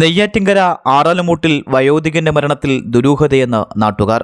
നെയ്യാറ്റിൻകര ആറാലുമൂട്ടിൽ വയോധികന്റെ മരണത്തിൽ ദുരൂഹതയെന്ന് നാട്ടുകാർ.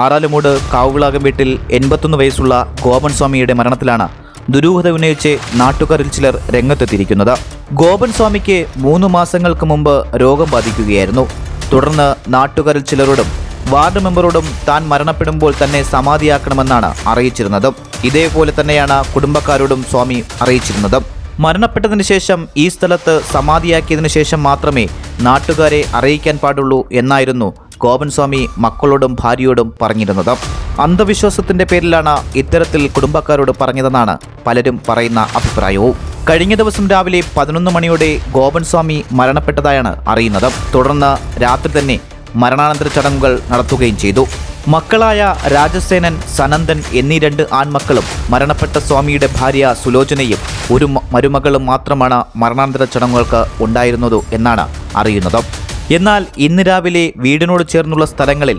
ആറാലുമൂട് കാവുവിളാകം വീട്ടിൽ 81 വയസ്സുള്ള ഗോപൻ സ്വാമിയുടെ മരണത്തിലാണ് ദുരൂഹത ഉന്നയിച്ച് നാട്ടുകാരിൽ ചിലർ രംഗത്തെത്തിയിരിക്കുന്നത്. ഗോപൻ സ്വാമിക്ക് 3 മാസങ്ങൾക്ക് മുമ്പ് രോഗം ബാധിക്കുകയായിരുന്നു. തുടർന്ന് നാട്ടുകാരിൽ ചിലരോടും വാർഡ് മെമ്പറോടും താൻ മരണപ്പെടുമ്പോൾ തന്നെ സമാധിയാക്കണമെന്നാണ് അറിയിച്ചിരുന്നത്. ഇതേപോലെ തന്നെയാണ് കുടുംബക്കാരോടും സ്വാമി അറിയിച്ചിരുന്നത്. മരണപ്പെട്ടതിന് ശേഷം ഈ സ്ഥലത്ത് സമാധിയാക്കിയതിനു ശേഷം മാത്രമേ നാട്ടുകാരെ അറിയിക്കാൻ പാടുള്ളൂ എന്നായിരുന്നു ഗോപൻ സ്വാമി മക്കളോടും ഭാര്യയോടും പറഞ്ഞിരുന്നത്. അന്ധവിശ്വാസത്തിന്റെ പേരിലാണ് ഇത്തരത്തിൽ കുടുംബക്കാരോട് പറഞ്ഞതെന്നാണ് പലരും പറയുന്ന അഭിപ്രായവും. കഴിഞ്ഞ ദിവസം രാവിലെ 11 മണിയോടെ ഗോപൻ സ്വാമി മരണപ്പെട്ടതായാണ് അറിയുന്നത്. തുടർന്ന് രാത്രി തന്നെ മരണാനന്തര ചടങ്ങുകൾ നടത്തുകയും ചെയ്തു. മക്കളായ രാജസേനൻ, സനന്ദൻ എന്നീ 2 ആൺമക്കളും മരണപ്പെട്ട സ്വാമിയുടെ ഭാര്യ സുലോചനയും ഒരു മരുമകളും മാത്രമാണ് മരണാനന്തര ചടങ്ങുകൾക്ക് ഉണ്ടായിരുന്നത് എന്നാണ് അറിയുന്നത്. എന്നാൽ ഇന്ന് രാവിലെ വീടിനോട് ചേർന്നുള്ള സ്ഥലങ്ങളിൽ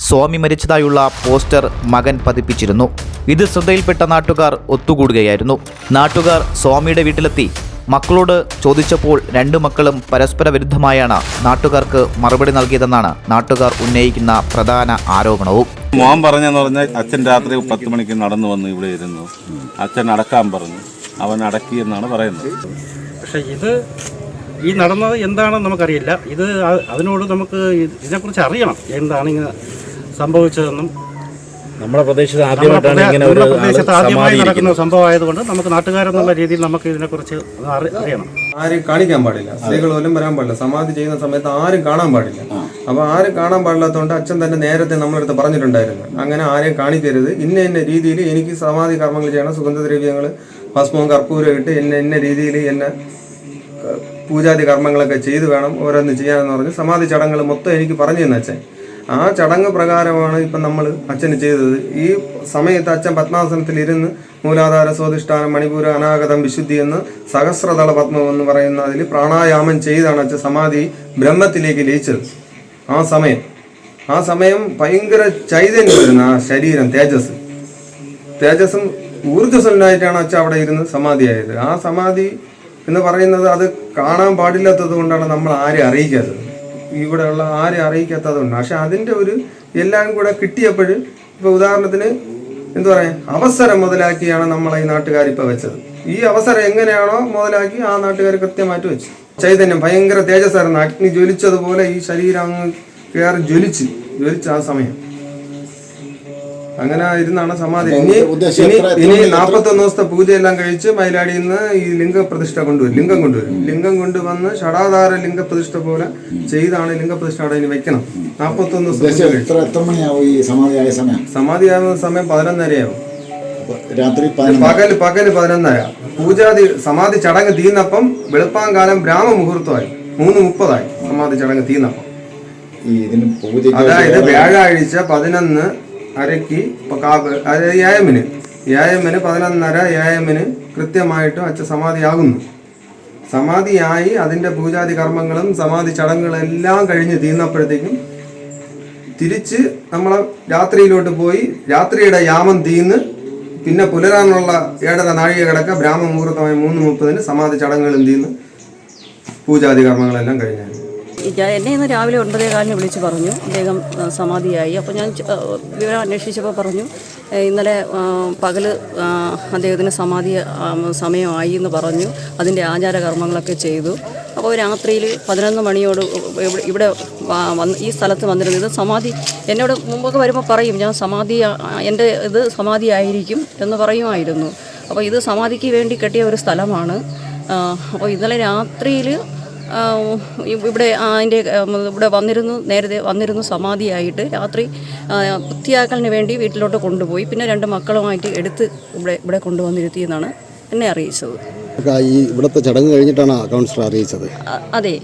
സ്വാമി മരിച്ചതായുള്ള പോസ്റ്റർ മകൻ പതിപ്പിച്ചിരുന്നു. ഇത് ശ്രദ്ധയിൽപ്പെട്ട നാട്ടുകാർ ഒത്തുകൂടുകയായിരുന്നു. നാട്ടുകാർ സ്വാമിയുടെ വീട്ടിലെത്തി മക്കളോട് ചോദിച്ചപ്പോൾ 2 മക്കളും പരസ്പര വിരുദ്ധമായാണ് നാട്ടുകാർക്ക് മറുപടി നൽകിയതെന്നാണ് നാട്ടുകാർ ഉന്നയിക്കുന്ന പ്രധാന ആരോപണവും. മോൻ പറഞ്ഞെന്ന് പറഞ്ഞാൽ അച്ഛൻ രാത്രി 10 മണിക്ക് നടന്നു വന്ന് ഇവിടെ ഇരുന്നു. അച്ഛൻ അടക്കാൻ പറഞ്ഞു, അവൻ അടക്കി എന്നാണ് പറയുന്നത്. പക്ഷേ ഈ നടന്നത് എന്താണെന്ന് നമുക്കറിയില്ല. അതിനോട് നമുക്ക് ഇതിനെക്കുറിച്ച് അറിയണം, എന്താണ് ഇങ്ങനെ സംഭവിച്ചതെന്നും. നമ്മുടെ പ്രദേശത്ത് ആദ്യമായി നടക്കുന്ന സംഭവമായതുകൊണ്ട് നമുക്ക് നാട്ടുകാരെന്നുള്ള രീതിയിൽ നമുക്ക് ഇതിനെക്കുറിച്ച് അറിയണം. ആരും കാണിക്കാൻ പാടില്ല, സ്ത്രീകൾ പോലും വരാൻ പാടില്ല. സമാധി ചെയ്യുന്ന സമയത്ത് ആരും കാണാൻ പാടില്ല. അപ്പൊ ആരും കാണാൻ പാടില്ലാത്തതുകൊണ്ട് അച്ഛൻ തന്നെ നേരത്തെ നമ്മളടുത്ത് പറഞ്ഞിട്ടുണ്ടായിരുന്നു, അങ്ങനെ ആരെയും കാണിക്കരുത്, ഇന്ന രീതിയിൽ എനിക്ക് സമാധി കർമ്മങ്ങൾ ചെയ്യണം, സുഗന്ധദ്രവ്യങ്ങൾ, ഭസ്മവും കർപ്പൂരം ഇട്ട് ഇന്ന രീതിയിൽ എന്നെ പൂജാതി കർമ്മങ്ങളൊക്കെ ചെയ്തു വേണം ഓരോന്ന് ചെയ്യാനെന്ന് പറഞ്ഞ് സമാധി ചടങ്ങുകൾ മൊത്തം എനിക്ക് പറഞ്ഞു തന്നെ അച്ഛൻ. ആ ചടങ്ങ് പ്രകാരമാണ് ഇപ്പം നമ്മൾ അച്ഛന് ചെയ്തത്. ഈ സമയത്ത് അച്ഛൻ പത്മാസനത്തിൽ ഇരുന്ന് മൂലാധാര, സ്വാധിഷ്ഠാനം, മണിപൂര, അനാഗതം, വിശുദ്ധി എന്ന് സഹസ്രതള പത്മം എന്ന് പറയുന്ന അതിൽ പ്രാണായാമം ചെയ്താണ് അച്ഛൻ സമാധി ബ്രഹ്മത്തിലേക്ക് ലയിച്ചത്. ആ സമയം ഭയങ്കര ചൈതന്യം വരുന്ന ആ ശരീരം, തേജസ്സും ഊർജ്ജസ്വലനായിട്ടാണ് അച്ഛൻ അവിടെ ഇരുന്ന് സമാധിയായത്. ആ സമാധി എന്ന് പറയുന്നത് അത് കാണാൻ പാടില്ലാത്തത് കൊണ്ടാണ് നമ്മൾ ആരെ അറിയിക്കാത്തത്, ഇവിടെയുള്ള ആരെ അറിയിക്കാത്തത് കൊണ്ട്. പക്ഷെ അതിൻ്റെ എല്ലാം കൂടെ കിട്ടിയപ്പോൾ ഇപ്പോൾ ഉദാഹരണത്തിന് എന്താ പറയുക, അവസരം മുതലാക്കിയാണ് നമ്മളെ ഈ നാട്ടുകാരിപ്പോൾ വെച്ചത്. ഈ അവസരം എങ്ങനെയാണോ മുതലാക്കി ആ നാട്ടുകാർ കൃത്യമായിട്ട് വെച്ചു. ചൈതന്യം ഭയങ്കര തേജസ്സായിരുന്നു, അഗ്നി ജ്വലിച്ചതുപോലെ ഈ ശരീരം അങ്ങ് കയറി ജ്വലിച്ച ആ സമയം. അങ്ങനെ ഇരുന്നാണ് സമാധി. ഇനി 41 ദിവസത്തെ പൂജയെല്ലാം കഴിച്ച് മയിലാടിയിൽ നിന്ന് ഈ ലിംഗം കൊണ്ടുവരും. ലിംഗം കൊണ്ടുവന്ന് ഷടാധാര ലിംഗപ്രതിഷ്ഠ പോലെ ചെയ്താണ് ലിംഗപ്രതിഷ്ഠ അവിടെ ഇനി വെക്കണം. 41 ദിവസം സമാധിയാകുന്ന സമയം 11:30 പകല് 11:30. പൂജാതി സമാധി ചടങ്ങ് തീർന്നപ്പം വെളുപ്പാങ്കാലം ബ്രാഹ്മമുഹൂർത്തമായി 3:30 സമാധി ചടങ്ങ് തീർന്നപ്പം. അതായത് വ്യാഴാഴ്ച 11:30 ഏഎമ്മിന് 11:30 ഏഎമ്മിന് കൃത്യമായിട്ട് അച്ഛൻ സമാധിയാകുന്നു. സമാധിയായി അതിൻ്റെ പൂജാതി കർമ്മങ്ങളും സമാധി ചടങ്ങുകളെല്ലാം കഴിഞ്ഞ് തീർന്നപ്പോഴത്തേക്കും തിരിച്ച് നമ്മളെ രാത്രിയിലോട്ട് പോയി രാത്രിയുടെ യാമം തീർന്ന് പിന്നെ പുലരാനുള്ള 7:30 നാഴിക കിടക്ക ബ്രാഹ്മ മുഹൂർത്തമായ 3:30 സമാധി ചടങ്ങുകളും തീർന്ന് പൂജാതി കർമ്മങ്ങളെല്ലാം കഴിഞ്ഞാൽ. എന്നെ ഇന്ന് രാവിലെ 9:15 വിളിച്ച് പറഞ്ഞു അദ്ദേഹം സമാധിയായി. അപ്പോൾ ഞാൻ വിവരം അന്വേഷിച്ചപ്പോൾ പറഞ്ഞു ഇന്നലെ പകല് അദ്ദേഹത്തിന് സമാധി സമയമായി എന്ന് പറഞ്ഞു. അതിൻ്റെ ആചാരകർമ്മങ്ങളൊക്കെ ചെയ്തു. അപ്പോൾ രാത്രിയിൽ 11 മണിയോട് ഇവിടെ ഈ സ്ഥലത്ത് വന്നിരുന്നത് സമാധി. എന്നോട് മുമ്പൊക്കെ വരുമ്പോൾ പറയും ഞാൻ എൻ്റെ ഇത് സമാധിയായിരിക്കും എന്ന് പറയുമായിരുന്നു. അപ്പോൾ ഇത് സമാധിക്ക് വേണ്ടി കെട്ടിയ ഒരു സ്ഥലമാണ്. അപ്പോൾ ഇന്നലെ രാത്രിയിൽ ഇവിടെ നേരത്തെ വന്നിരുന്നു സമാധിയായിട്ട്. രാത്രി വൃത്തിയാക്കലിന് വേണ്ടി വീട്ടിലോട്ട് കൊണ്ടുപോയി. പിന്നെ 2 മക്കളുമായിട്ട് എടുത്ത് ഇവിടെ കൊണ്ടുവന്നിരുത്തിയെന്നാണ് എന്നെ അറിയിച്ചത്. ഇവിടുത്തെ ചടങ്ങ് കഴിഞ്ഞിട്ടാണ് കൗൺസിലർ അറിയിച്ചത്? അതെ,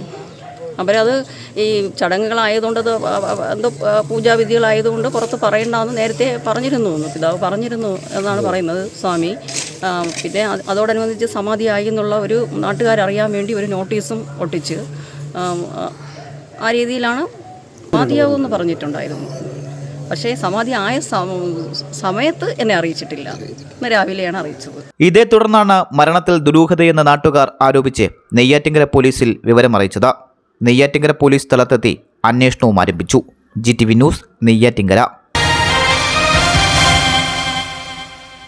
അവരത് ഈ ചടങ്ങുകളായതുകൊണ്ട് എന്തോ പൂജാവിധികളായതുകൊണ്ട് പുറത്ത് പറയണ്ടെന്ന് നേരത്തെ പറഞ്ഞിരുന്നു, പിതാവ് പറഞ്ഞിരുന്നു എന്നാണ് പറയുന്നത് സ്വാമി. പിന്നെ അതോടനുബന്ധിച്ച് സമാധിയായി എന്നുള്ള ഒരു നാട്ടുകാരറിയാൻ വേണ്ടി ഒരു നോട്ടീസും ഒട്ടിച്ച് ആ രീതിയിലാണ് സമാധിയാവുമെന്ന് പറഞ്ഞിട്ടുണ്ടായിരുന്നു. പക്ഷേ സമാധി ആയ സമയത്ത് എന്നെ അറിയിച്ചിട്ടില്ല. ഇന്ന് രാവിലെയാണ് അറിയിച്ചത്. ഇതേ തുടർന്നാണ് മരണത്തിൽ ദുരൂഹതയെന്ന് നാട്ടുകാർ ആരോപിച്ച് നെയ്യാറ്റിങ്കര പോലീസിൽ വിവരമറിയിച്ചത്. നെയ്യാറ്റിങ്കര പോലീസ് സ്ഥലത്തെത്തി അന്വേഷണവും ആരംഭിച്ചു. GTV news Neyyattinkara.